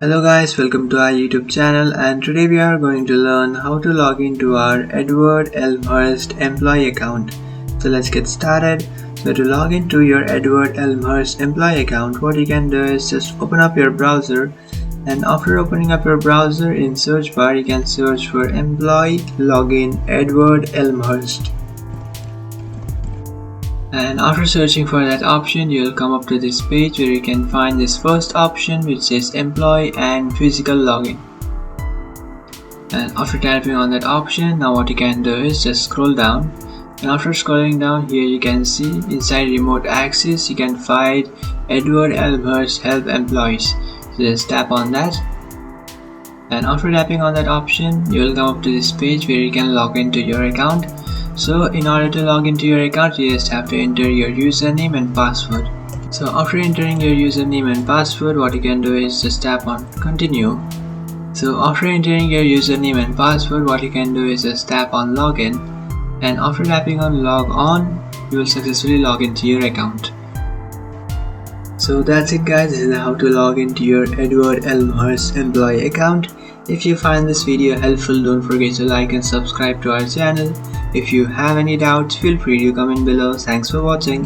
Hello guys, welcome to our YouTube channel, and today we are going to learn how to log into our Edward Elmhurst Employee Account. So let's get started. So to log into your Edward Elmhurst Employee Account, what you can do is just open up your browser, and after opening up your browser, in search bar you can search for Employee Login Edward Elmhurst. And after searching for that option, you will come up to this page where you can find this first option which says employee and physical login. And after tapping on that option, now what you can do is just scroll down, and after scrolling down here you can see inside remote access you can find Edward Elmhurst help employees. So just tap on that, and after tapping on that option you will come up to this page where you can log into your account. So in order to log into your account, you just have to enter your username and password. So after entering your username and password, what you can do is just tap on continue. So after entering your username and password, what you can do is just tap on login, and after tapping on log on, you will successfully log into your account. So that's it guys, this is how to log into your Edward Elmhurst employee account. If you find this video helpful, don't forget to like and subscribe to our channel. If you have any doubts, feel free to comment below. Thanks for watching.